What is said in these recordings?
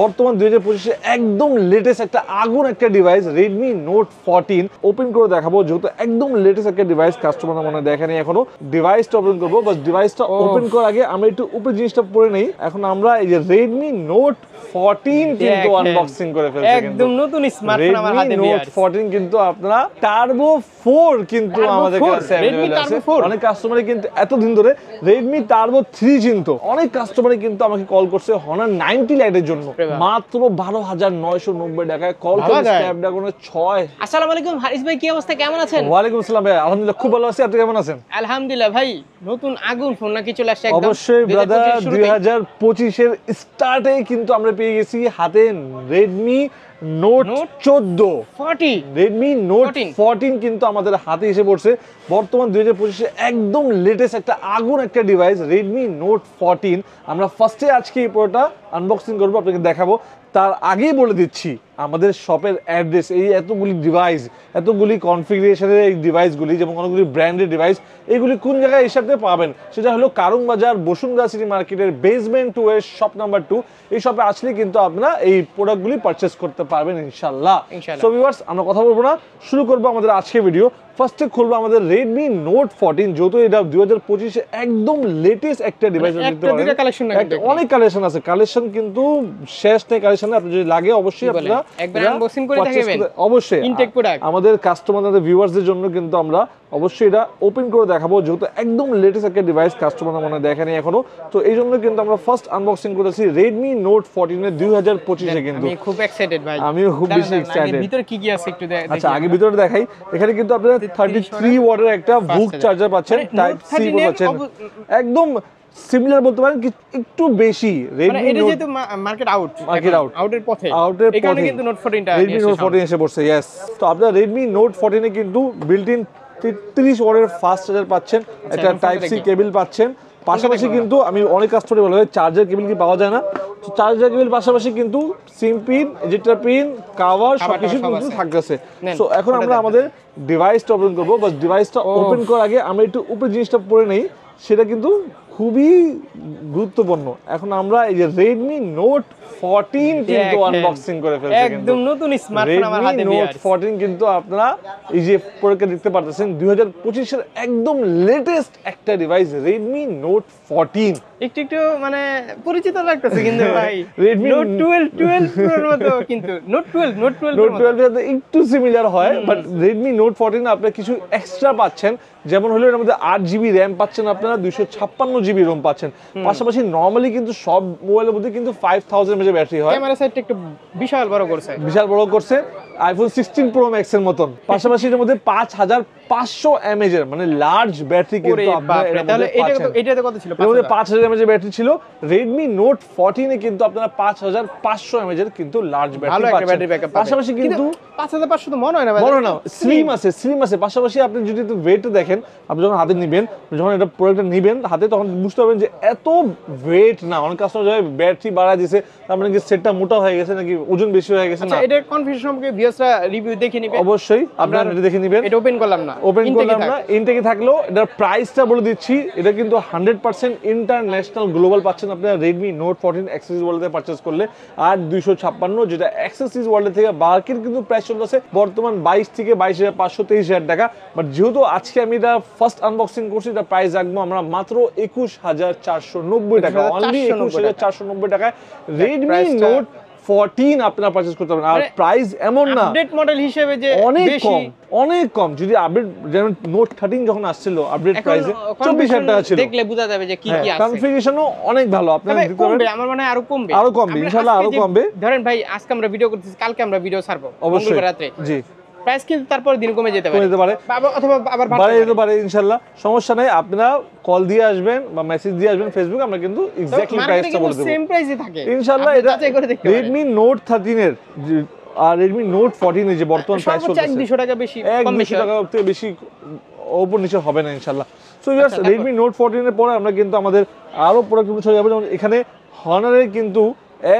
বর্তমান 2025-এ একদম লেটেস্ট একটা আগুন একটা ডিভাইস Redmi Note 14 ওপেন করে দেখাবো, যেহেতু একদম লেটেস্ট একটা ডিভাইস। কাস্টমার মনে দেখেনি এখনো, ডিভাইসটা ওপেন করবো। বাস ডিভাইসটা ওপেন করার আগে আমরা একটু উপরে জিনিসটা পড়ে নেই। এখন আমরা এই যে Redmi Note 14 কিন্তু আনবক্সিং করে ফেলছি, একদম নতুন স্মার্টফোন আমার হাতে। Redmi Note 14 কিন্তু আপনারা টার্বো 4 কিন্তু আমাদের কাছে अवेलेबल আছে। অনেক কাস্টমারই কিন্তু এতদিন ধরে Redmi Turbo 3 চিনতো। অনেক কাস্টমারই কিন্তু আমাকে কল করছে Honor 90 Lite এর জন্য, মাত্র 12,990 টাকায় কল করে স্ন্যাপড্রাগনের 6। আসসালামু আলাইকুম হারিস ভাই, কি অবস্থা, কেমন আছেন? ওয়ালাইকুম আসসালাম ভাই, আলহামদুলিল্লাহ খুব ভালো আছি। আপনি কেমন আছেন? আলহামদুলিল্লাহ ভাই, নতুন আগুন ফোন নাকি চলে আসছে? একদম অবশ্যই ব্রাদার, 2025 এর স্টার্টে কিন্তু আমরা পেয়ে গেছি হাতে Redmi Note 14। Redmi Note 14 কিন্তু আমাদের হাতে এসে পড়ছে। বর্তমান 2025-এ একদম লেটেস্ট একটা আগুন একটা ডিভাইস Redmi Note 14। আমরা ফার্স্টে আজকে এই পুরোটা আনবক্সিং করবো, আপনাকে দেখাবো। তার আগেই বলে দিচ্ছি আমাদের শপের অ্যাড্রেস। এই এতগুলি ডিভাইস, এতগুলি কনফিগারেশনের এই ডিভাইসগুলি, যেমন অনেকগুলি ব্র্যান্ডেড ডিভাইস, এইগুলি কোন জায়গায় এই সাথে পাবেন? সেটা হলো কারুং বাজার বসুন্ধরা সিটি মার্কেটের বেসমেন্ট 2 এর শপ নাম্বার 2। এই শপে আসলে কিন্তু আপনারা এই প্রোডাক্টগুলি পারচেস করতে পারবেন ইনশাআল্লাহ। সো ভিউয়ার্স, আমরা কথা বলবো না, শুরু করবো আমাদের আজকের ভিডিও। ফার্স্টে খুলবো আমাদের Redmi Note 14, যেহেতু এটা 2025-এ একদম লেটেস্ট একটা ডিভাইস। অনেক কালেকশন আছে, কালেকশন কিন্তু শেষ নেই কালেকশনে। আপনি যদি লাগে অবশ্যই আপনারা একবার আনবক্সিং করে দেখাবেন। অবশ্যই ইনটেক প্রোডাক্ট আমাদের কাস্টমারদের ভিউয়ার্সদের জন্য কিন্তু আমরা অবশ্যই এটা ওপেন করে দেখাবো, যেহেতু একদম লেটেস্ট একটা ডিভাইস। কাস্টমার মনে দেখেনি এখনো, তো এই জন্য কিন্তু আমরা ফার্স্ট আনবক্সিং করেছি Redmi Note 14 এর 2025-এ। কিন্তু আমি খুব এক্সাইটেড ভাই, আমিও খুব বেশি এক্সাইটেড। ভিতরে কি কি আছে একটু দেখি। আচ্ছা, আগে ভিতরে দেখাই। এখানে কিন্তু আপনারা 33 ওয়াটের একটা VOOC চার্জার পাচ্ছেন, টাইপ সি পাচ্ছেন, একদম সিমিলার বলতে পারেন, একটু বেশি। মানে এটা যেহেতু মার্কেট আউটের পথে, এই কারণে কিন্তু Note 14টা Redmi Note 14 এসে পড়ছে। यस, তো আপনারা Redmi Note 14 এ কিন্তু বিল্ট ইন 33 ওয়াটের ফাস্ট চার্জার পাচ্ছেন, একটা টাইপ সি কেবল পাচ্ছেন। পাশাপাশি কিন্তু আমি অনেক কাস্টমার বলে চার্জার কেবল কি পাওয়া যায় না, তো চার্জার কেবল পাশাপাশি কিন্তু সিম পিন, এডিটর পিন, কভার সবকিছু কিন্তু থাকতেছে। সো এখন আমরা আমাদের ডিভাইসটা ওপেন করবো। বাস ডিভাইসটা ওপেন করার আগে আমরা একটু উপরে জিনিসটা পড়ে নেই, সেটা কিন্তু খুবই গুরুত্বপূর্ণ। এখন আমরা এই যে Redmi Note 14 কিন্তু আনবক্সিং করে ফেলছি, একদম নতুন স্মার্টফোন আমার হাতে। Redmi Note 14 কিন্তু আপনারা এই যে প্রোডাক্টটা দেখতে পারতেছেন, 2025 এর একদম লেটেস্ট একটা ডিভাইস Redmi Note 14। একটু মানে পরিচিত লাগতেছে কিন্তু ভাই। Redmi Note 12 Pro এর মতো, কিন্তু Note 12 এর একটু সিমিলার হয়, বাট Redmi Note 14 আপনারা কিছু এক্সট্রা পাচ্ছেন। যেমন হলো এর মধ্যে 8GB RAM পাচ্ছেন, আপনারা 256GB ROM পাচ্ছেন। পাশাপাশি নরমালি কিন্তু সব মোবাইলের মধ্যে কিন্তু 5000 mAh ব্যাটারি হয়। ক্যামেরা সাইডটা একটু বিশাল বড় করছে, iPhone 16 Pro Max এর মতন। পাশাপাশি এর মধ্যে 5500 mAh এর মানে লার্জ ব্যাটারি কিন্তু আপনারা এর মধ্যে পাচ্ছেন। এটাতে কত ছিল? এর মধ্যে 5000 mAh এর ব্যাটারি ছিল। Redmi Note 14 এ কিন্তু আপনারা 5500 mAh এর কিন্তু লার্জ ব্যাটারি পাচ্ছেন। পাশাপাশি কিন্তু 5500 তো মনে হয় না ভাই, মনে না, স্লিম আছে। পাশাপাশি আপনি যদি একটু ওয়েট দেখেন, আপনি যখন হাতে নেবেন, যখন এটা প্রোডাক্টটা নেবেন হাতে, তখন বুঝতে পারবেন যে এত ওয়েট না। অনেক কাস্টমার যায় ব্যাটারি বাড়ায় দিয়েছে, তার মানে কি সেটটা মোটা হয়ে গেছে নাকি ওজন বেশি হয়ে গেছে। না, এটা কনফিউশন সম্পর্কে ভিউয়ার্সরা রিভিউ দেখে নেবেন, অবশ্যই আপনারা এটা দেখে নেবেন। এটা ওপেন করলাম না, ইনটেকে থাকলো। এটার প্রাইসটা বলে দিচ্ছি, এটা কিন্তু 100% ইন্টারন্যাশনাল গ্লোবাল পাচ্ছেন আপনারা Redmi Note 14 অ্যাক্সেসরিজ ওয়ার্ল্ডে পারচেজ করলে। আর 256, যেটা অ্যাক্সেসরিজ ওয়ার্ল্ড থেকে মার্কেট কিন্তু প্রাইস চলতেছে বর্তমান 22 থেকে 22,500 23,000 টাকা। বাট যেহেতু আজকে আমি এটা ফার্স্ট আনবক্সিং করছি, এটা প্রাইস রাখবো আমরা মাত্র 21,490 টাকা, অনলি 21,490 টাকায় Redmi Note 14 আপনারা পারচেজ করতে পারবেন। আর প্রাইস এমন না, আপডেট মডেল হিসেবে যে অনেক কম। যদি আপডেট, যেমন Note 13 যখন আসছিল আপডেট প্রাইসে 24,000 টাকা ছিল, দেখলে বোঝা যাবে যে কি কি আছে। কনফিগারেশনও অনেক ভালো, আপনারা দিতে পারবেন। আমার মনে হয় আরো কমবে ইনশাআল্লাহ, আরো কমবে। ধরেন ভাই, আজকে আমরা ভিডিও করতেছি, কালকে আমরা ভিডিও ছাড়বো অবশ্যই রাতে। জি, প্রাইস কিন্তু তারপর দিন কমে যেতে পারে, অথবা আবার বাড়ে যেতে পারে। ইনশাআল্লাহ সমস্যা নাই, আপনারা কল দিয়ে আসবেন বা মেসেজ দিয়ে আসবেন ফেসবুক, আমরা কিন্তু এক্স্যাক্টলি প্রাইসটা বলে দেব। সেম প্রাইসে থাকে ইনশাআল্লাহ। এটা Redmi Note 13 এর আর Redmi Note 14 এর যে বর্তমান প্রাইস চলছে, 200 টাকা বেশি, কম বেশি, 200 টাকা থেকে বেশি উপর নিচে হবে না ইনশাআল্লাহ। সো ভিউয়ার্স, Redmi Note 14 এর পরে আমরা কিন্তু আমাদের আরো প্রোডাক্টগুলো চলে যাবো। যেমন এখানে Honor এর কিন্তু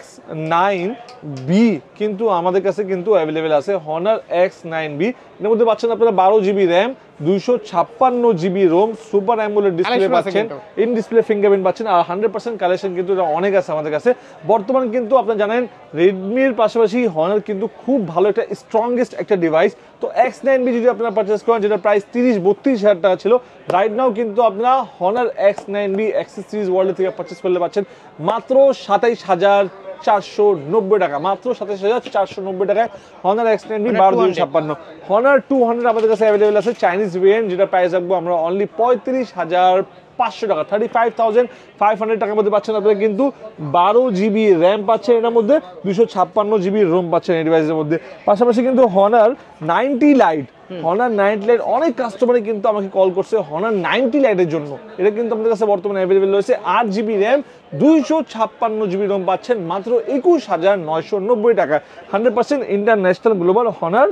X9B কিন্তু আমাদের কাছে কিন্তু অ্যাভেলেবেল আছে। Honor X9B এর মধ্যে পাচ্ছেন আপনারা 12GB RAM, 256GB ROM, super AMOLED display পাচ্ছেন, ইন ডিসপ্লে ফিঙ্গারপ্রিন্ট পাচ্ছেন, আর 100% কালেকশন কিন্তু এটা অনেক আছে আমাদের কাছে। বর্তমান কিন্তু আপনারা জানেন রেডমির পাশাপাশি হনার কিন্তু খুব ভালো একটা স্ট্রংগেস্ট একটা ডিভাইস। তো X9B যদি আপনারা পারচেস করেন, যেটা প্রাইস 30-32 হাজার টাকা ছিল, রাইট নাও কিন্তু আপনারা Honor X9B access series world থেকে পারচেস করতে পারছেন মাত্র 27,490 টাকা, মাত্র 27,490 টাকায় হনার X9B 1256। হনার 200 আমাদের কাছে অ্যাভেলেবেল আছে চাইনিজ ভেরিয়েন্ট, যেটা প্রাইস রাখবো আমরা অনলি 35,500 টাকা, 35,500 টাকার মধ্যে পাচ্ছেন আপনারা কিন্তু 12GB র্যাম পাচ্ছেন এর মধ্যে, 256GB রোম পাচ্ছেন এই ডিভাইসের মধ্যে। পাশাপাশি কিন্তু হনার 90 লাইট, হনার 90 লাইট অনেক কাস্টমারই কিন্তু আমাকে কল করছে হনার 90 লাইটের জন্য। এটা কিন্তু আমাদের কাছে বর্তমানে অ্যাভেলেবেল রয়েছে 8GB র্যাম, 256GB রোম পাচ্ছেন মাত্র 21,990 টাকা, 100% ইন্টারন্যাশনাল গ্লোবাল হনার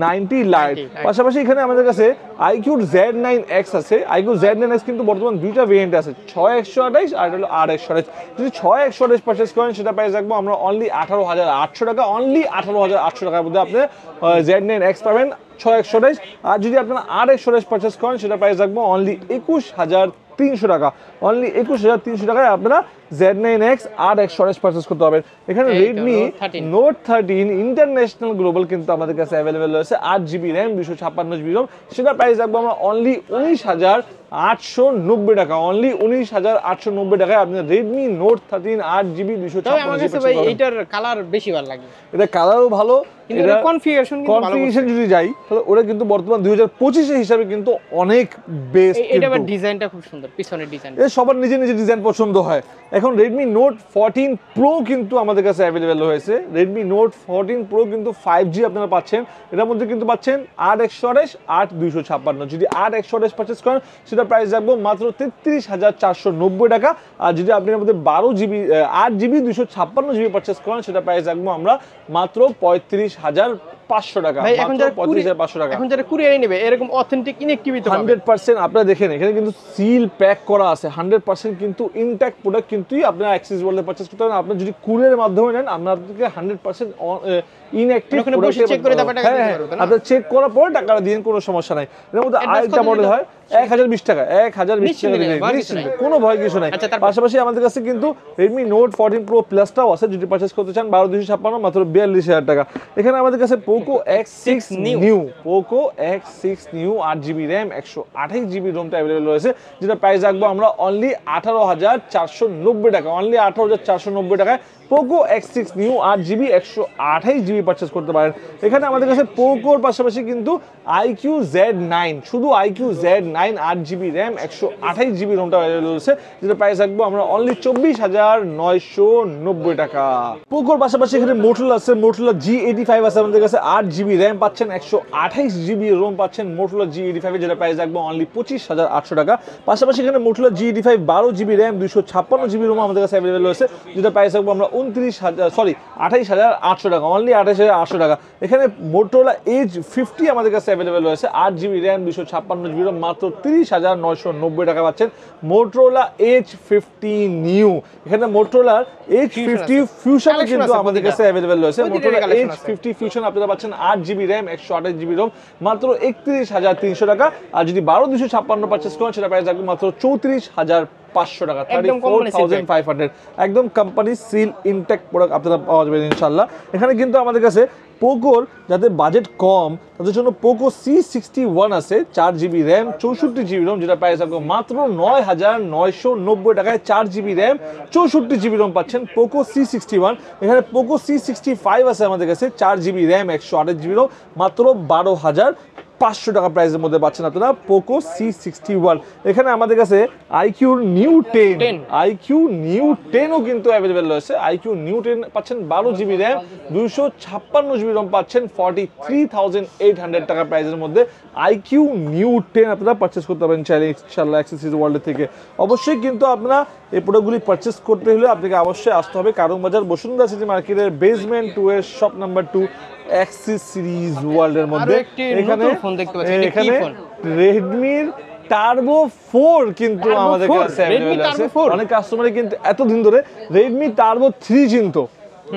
90 লাইট। পাশাপাশি এখানে আমাদের কাছে IQ Z9X আছে। IQ Z9X কিন্তু বর্তমান দুইটা ভেরিয়েন্ট আছে, 6128 আর হলো 8128। যদি 6128 পারচেস করেন সেটা প্রাইস রাখবো আমরা অনলি 18,800 টাকা, অনলি 18,800 টাকার মধ্যে আপনি Z9X পাবেন 6128। আর যদি আপনারা 8128 পারচেস করেন সেটা প্রাইস রাখবো অনলি 21,300 টাকা, অনলি 21,300 টাকায় আপনারা Z9X আর 128 পারচেস করতে হবে। এখানে Redmi Note 13 ইন্টারন্যাশনাল গ্লোবাল কিন্তু আমাদের কাছে অ্যাভেলেবেল রয়েছে 8GB র্যাম, 256GB রোম, সেটা প্রাইস রাখবো আমরা অনলি 19,890 টাকা, অনলি 19,890 টাকায় আপনি Redmi Note 13 8GB 256GB। এটার কালার বেশি ভালো লাগে, এটা কালারও ভালো, এটা কনফিগারেশন যদি যাই তাহলে ওটা কিন্তু বর্তমান 2025 এর হিসাবে কিন্তু অনেক বেস্ট। এটা আবার ডিজাইনটা খুব সুন্দর, পিছনের ডিজাইন, এটা সবার নিজে নিজে ডিজাইন পছন্দ হয়। এখন Redmi Note 14 Pro কিন্তু আমাদের কাছে অ্যাভেলেবেল হয়েছে। Redmi Note 14 Pro কিন্তু 5G আপনারা পাচ্ছেন, এটার মধ্যে কিন্তু পাচ্ছেন 8/128 8/256। যদি 8/128 পারচেস করেন সেটা প্রাইস রাখবো মাত্র 33,490 টাকা। আর যদি আপনি এর মধ্যে 12GB 8GB 256GB পারচেস করেন সেটা প্রাইস রাখবো আমরা মাত্র 35,500 টাকা, মাত্র 35,500 টাকা। এখন যারা কুরিয়ারে নেবে এরকম অথেন্টিক ইনঅ্যাক্টিভিটি 100% আপনারা দেখেন এখানে কিন্তু সিল প্যাক করা আছে, 100% কিন্তু ইনট্যাক্ট প্রোডাক্ট কিন্তু আপনারা অ্যাক্সেস ওয়ার্ল্ডে পারচেজ করতে পারেন। আপনারা যদি কুরিয়ারের মাধ্যমে নেন আপনাদেরকে 100% ইনঅ্যাক্টিভ প্রোডাক্ট চেক করে তারপর টাকা দিতে পারবেন। আপনারা চেক করার পর টাকাটা দিন, কোনো সমস্যা নাই। এর মধ্যে আরেকটা মডেল হয় 1020 টাকা, 1020 টাকা দিলে কোনো ভয় কিছু নাই। পাশাপাশি আমাদের কাছে কিন্তু Redmi Note 14 Pro Plus-টাও আছে, যদি পারচেজ করতে চান 12,256 মাত্র 42,000 টাকা। এখানে আমাদের কাছে Poco X6 New, Poco X6 New 8GB RAM 128GB রোমটা অ্যাভেলেবেল রয়েছে, যেটা প্রাইস রাখবো আমরা অনলি 18,490 টাকা, অনলি 18,490 টাকায় Poco X6 New 8GB 128GB purchase করতে পারেন। এখানে আমাদের কাছে Pocoর পাশাপাশি কিন্তু IQ Z9, শুধু IQ Z9 8GB RAM 128GB রোমটা available রয়েছে, যেটা প্রাইস রাখবো আমরা অনলি 24,990 টাকা। Pocoর পাশাপাশি এখানে Motorola আছে, Motorola G85 আছে আমাদের কাছে, 8GB RAM পাচ্ছেন, 128GB রোম পাচ্ছেন Motorola G85 এর, যেটা প্রাইস রাখবো অনলি 25,800 টাকা। পাশাপাশি এখানে Motorola G85 12GB RAM 256GB Rome আমাদের কাছে অ্যাভেলেবল রয়েছে, যেটা প্রাইস রাখবো আমরা 28,800 টাকা, অনলি 28,800 টাকা। এখানে Motorola Edge 50 আমাদের কাছে অ্যাভেলেবেল রয়েছে, 8GB RAM 256GB রোম, মাত্র 30,990 টাকা পাচ্ছেন Motorola Edge 50 New। এখানে Motorola Edge 50 Fusion কিন্তু আমাদের কাছে অ্যাভেলেবেল রয়েছে। Motorola Edge 50 Fusion আপনারা পাচ্ছেন 8GB RAM 128GB রোম, মাত্র 31,300 টাকা। আর যদি 12,256 পারচেজ করেন সেটা প্রাইস রাখবো মাত্র 34,500 টাকা, 34,500। একদম কোম্পানি সিল ইনট্যাক্ট প্রোডাক্ট আপনারা পাওয়া যাবে ইনশাআল্লাহ। এখানে কিন্তু আমাদের কাছে পোকোর যাদের বাজেট কম তাদের জন্য Poco C61 আছে, 4GB RAM 64GB রোম, যেটা প্রাইস রাখবো মাত্র 9,990 টাকায় 4GB RAM 64GB রোম পাচ্ছেন Poco C61। এখানে Poco C65 আছে আমাদের কাছে, 4GB RAM 128GB রোম, মাত্র 12,500 টাকা প্রাইসের মধ্যে পাচ্ছেন আপনারা Poco C61। এখানে আমাদের কাছে IQ New 10ও কিন্তু অ্যাভেলেবেল রয়েছে। IQ New 10 পাচ্ছেন 12GB RAM 256GB রোম পাচ্ছেন 43,800 টাকা প্রাইসের মধ্যে IQ New 10 আপনারা পারচেজ করতে পারেন চাইলে ইনশাআল্লাহ অ্যাক্সেসরিজ ওয়ার্ল্ড থেকে। অবশ্যই কিন্তু আপনারা এই প্রোডাক্টগুলি পারচেজ করতে হলে আপনাকে অবশ্যই আসতে হবে কারণ বাজার বসুন্ধরা সিটি মার্কেটের বেসমেন্ট 2 এর শপ নাম্বার 2 অ্যাক্সেসরিজ ওয়ার্ল্ডের মধ্যে। এখানে রেডমির টার্বো 4 কিন্তু আমাদের কাছে অ্যাভেলেবল আছে। অনেক কাস্টমারই কিন্তু এতদিন ধরে রেডমি টার্বো 3 চিনতো,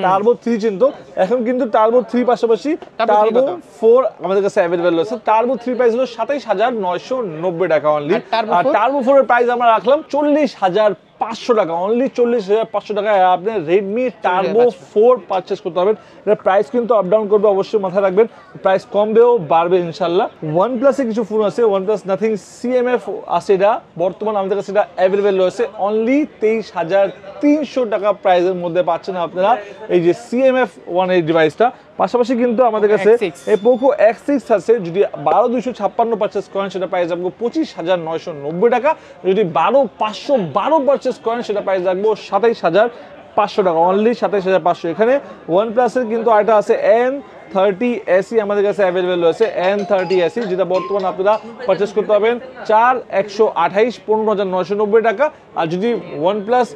টার্বো 3 চিনতো, এখন কিন্তু টার্বো 3 পাশাপাশি টার্বো 4 আমাদের কাছে अवेलेबल রয়েছে। টার্বো 3 প্রাইস হলো 27990 টাকা অনলি, আর টার্বো 4 এর প্রাইস আমরা রাখলাম 40500 টাকা, অনলি 40500 টাকায় আপনি Redmi Turbo 4 পারচেজ করতে পারবেন। এর প্রাইস কিন্তু আপ ডাউন করবে, অবশ্যই মাথায় রাখবেন, প্রাইস কমবেও বাড়বে ইনশাআল্লাহ। OnePlus এ কিছু ফোন আছে, OnePlus Nothing CMF আছে, এটা বর্তমানে আমাদের কাছে এটা अवेलेबल রয়েছে অনলি 23300 টাকা প্রাইসের মধ্যে পাচ্ছেন আপনারা এই যে CMF 1 এই ডিভাইসটা। পাশাপাশি কিন্তু আমাদের কাছে এই Poco X6 আছে, যদি 12256 পারচেজ করেন সেটা প্রাইস রাখবো 25990 টাকা, যদি 12512 পারচেজ করেন সেটা প্রাইস রাখবো 27500 টাকা, অনলি 27500। এখানে OnePlus এর কিন্তু আরেকটা আছে N30 SE আমাদের কাছে अवेलेबल রয়েছে, N30 SE, যেটা বর্তমানে আপনারা পারচেজ করতে পারবেন 4128 15990 টাকা, আর যদি OnePlus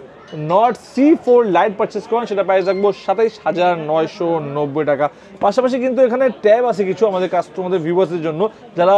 Nord C4 Lite purchase করেন সেটা প্রাইস রাখবো 27990 টাকা। পাশাপাশি কিন্তু এখানে ট্যাব আছে কিছু আমাদের কাস্টমারদের ভিউয়ার্সদের জন্য, যারা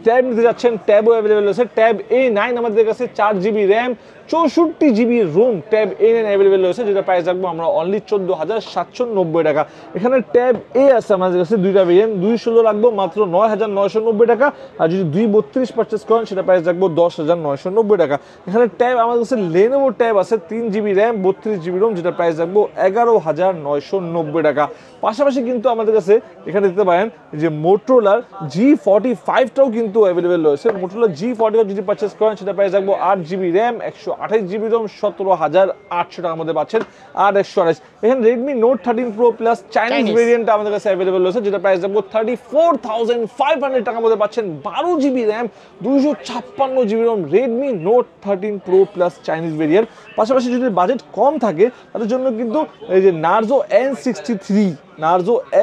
ট্যাব নিতে যাচ্ছেন ট্যাবও अवेलेबल আছে। ট্যাব A9 আমাদের কাছে 4GB RAM 64GB ROM tab A9 available রয়েছে, যেটা প্রাইস রাখবো আমরা অনলি 14790 টাকা। এখানে ট্যাব A আছে আমাদের কাছে দুইটা ভেরিয়েন্ট, 216 রাখবো মাত্র 9990 টাকা, আর যদি 232 পারচেজ করেন সেটা প্রাইস রাখবো 10990 টাকা। এখানে ট্যাব আমাদের কাছে Lenovo ট্যাব আছে 3GB RAM 32GB ROM, যেটা প্রাইস রাখবো 11990 টাকা। পাশাপাশি কিন্তু আমাদের কাছে এখানে দিতে পারেন যে Motorola G45 টাও কিন্তু अवेलेबल রয়েছে। Motorola G40 যদি পারচেজ করেন সেটা প্রাইস রাখবো 8GB RAM 128GB ROM 17800 টাকার মধ্যে পাচ্ছেন, আর 128। এখানে Redmi Note 13 Pro Plus Chinese variant আমাদের কাছে अवेलेबल রয়েছে, যেটা প্রাইস রাখবো 34500 টাকার মধ্যে পাচ্ছেন, 12GB RAM 256GB ROM Redmi Note 13 Pro Plus Chinese variant. পাশাপাশি যদি বাজেট কম থাকে তাদের জন্য কিন্তু এই যে Narzo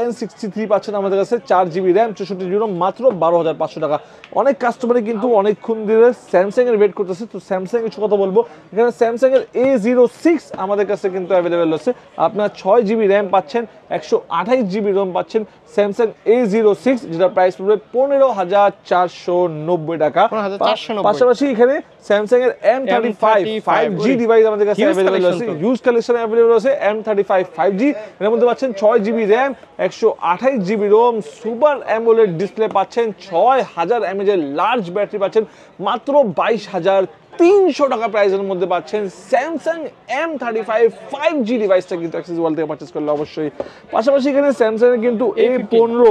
N63 পাচ্ছেন আমাদের কাছে 4GB RAM 64GB ROM মাত্র 12500 টাকা। অনেক কাস্টমারে কিন্তু অনেকক্ষণ ধরে স্যামসাং এর ওয়েট করতেছে, তো স্যামসাং এর কথা বলবো, এখানে স্যামসাং এর A06 আমাদের কাছে কিন্তু अवेलेबल আছে, আপনার 6GB RAM পাচ্ছেন 128GB ROM পাচ্ছেন স্যামসাং A06, যেটা প্রাইস পড়বে 15490 টাকা। পাশাপাশি এখানে স্যামসাং এর M35 5G ডিভাইস আমাদের কাছে अवेलेबल আছে, ইউজ কালেকশন अवेलेबल আছে M35 5G, এর মধ্যে পাচ্ছেন 6GB RAM 128GB ROM super AMOLED display পাচ্ছেন, 6000 mAh এর লার্জ ব্যাটারি পাচ্ছেন, মাত্র 22300 টাকা প্রাইসের মধ্যে পাচ্ছেন স্যামসাং M35 5G ডিভাইসটা কিন্তু অ্যাক্সেস ওয়ার্ল্ড থেকে পারচেজ করলে অবশ্যই। পাশাপাশি এখানে স্যামসাং এর কিন্তু A15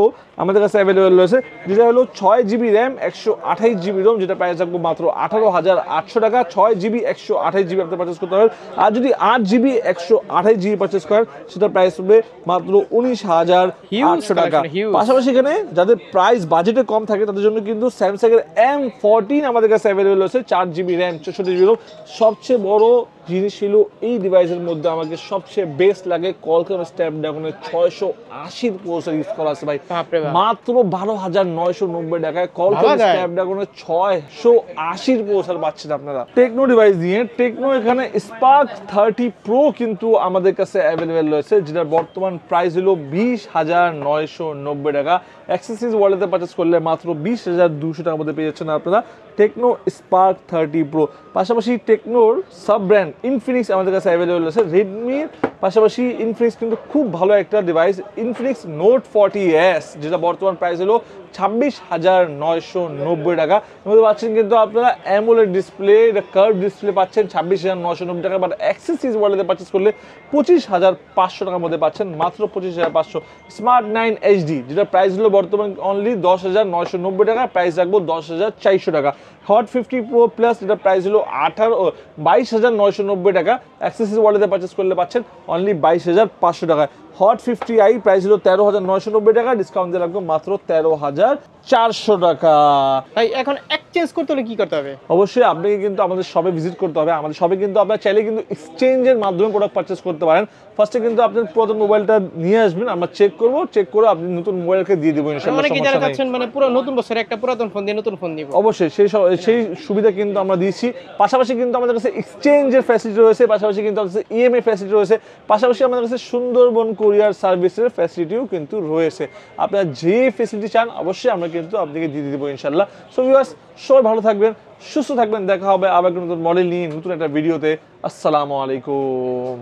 আমাদের কাছে अवेलेबल রয়েছে, যেটা হলো 6GB RAM 128GB ROM, যেটা প্রাইস রাখবো মাত্র 18800 টাকা। 6GB 128GB আপনি পারচেজ করতে পারবেন, আর যদি 8GB 128GB পারচেজ করেন সেটা প্রাইস হবে মাত্র 19800 টাকা। পাশাপাশি এখানে যাদের প্রাইস বাজেটে কম থাকে তাদের জন্য কিন্তু স্যামসাং এর M14 আমাদের কাছে अवेलेबल রয়েছে, 4GB RAM 64GB ROM। সবচেয়ে বড় জিনিস ছিল এই ডিভাইসের মধ্যে আমাকে সবচেয়ে বেস্ট লাগে Qualcomm Snapdragon 680 প্রসেসর ইউজ করা আছে ভাই, মাত্র 12990 টাকায় Qualcomm Snapdragon 680 প্রসেসর পাচ্ছেন আপনারা। টেকনো ডিভাইস দিয়ে টেকনো এখানে Spark 30 Pro কিন্তু আমাদের কাছে अवेलेबल রয়েছে, যেটার বর্তমান প্রাইস হলো 20990 টাকা। অ্যাক্সেসরিজ ওয়ালেটে পারচেজ করলে মাত্র 20200 টাকার মধ্যে পেয়ে যাচ্ছেন আপনারা টেকনো Spark 30 Pro। পাশাপাশি টেকনোর সাব ব্র্যান্ড Infinix আমাদের কাছে अवेलेबल আছে, রেডমির পাশাপাশি Infinix কিন্তু খুব ভালো একটা ডিভাইস Infinix Note 40s, যেটা বর্তমান প্রাইস হলো 26990 টাকা। এর মধ্যে পাচ্ছেন কিন্তু আপনারা অ্যামোলেড ডিসপ্লে, এটা কার্ভ ডিসপ্লে পাচ্ছেন 26990 টাকা, বাট অ্যাক্সেসরিজ ওয়ালেটে পারচেজ করলে 25500 টাকার মধ্যে পাচ্ছেন, মাত্র 25500। স্মার্ট 9 HD, যেটা প্রাইস হলো বর্তমান অনলি 10990 টাকা, প্রাইস রাখবো 10400 টাকা। হট 50 Pro Plus, যেটা প্রাইস হলো 22990 টাকা, অ্যাক্সেসরিজ ওয়ালেটে পারচেজ করলে পাচ্ছেন অনলি 22500 টাকায়। হট 50i প্রাইস হলো 13990 টাকা, ডিসকাউন্ট দিয়ে রাখবো মাত্র 13400 টাকা। ভাই এখন এক্সচেঞ্জ করতে হলে কি করতে হবে? অবশ্যই আপনাকে কিন্তু আমাদের শপে ভিজিট করতে হবে। আমাদের শপে কিন্তু আপনারা চাইলে কিন্তু এক্সচেঞ্জের মাধ্যমে প্রোডাক্ট পারচেজ করতে পারেন। ফার্স্টে কিন্তু আপনার পুরাতন মোবাইলটা নিয়ে আসবেন, আমরা চেক করব, চেক করে আপনি নতুন মোবাইলকে দিয়ে দেব ইনশাআল্লাহ। মানে কি যারা চাচ্ছেন মানে পুরো নতুন বছরে একটা পুরাতন ফোন দিয়ে নতুন ফোন দিব, অবশ্যই সেই সুবিধা কিন্তু আমরা দিয়েছি। পাশাপাশি কিন্তু আমাদের কাছে এক্সচেঞ্জের ফ্যাসিলিটি রয়েছে, পাশাপাশি কিন্তু আমাদের কাছে ইএমআই ফ্যাসিলিটি রয়েছে, পাশাপাশি আমাদের কাছে সুন্দরবন কুরিয়ার সার্ভিসের ফ্যাসিলিটিও কিন্তু রয়েছে। আপনারা যে ফ্যাসিলিটি চান অবশ্যই আমরা কিন্তু আপনাকে দিয়ে দেব ইনশাআল্লাহ। সো ভিউয়ার্স, সবাই ভালো থাকবেন, সুস্থ থাকবেন, দেখা হবে আবার নতুন মডেল নিয়ে নতুন একটা ভিডিওতে। আসসালামু আলাইকুম।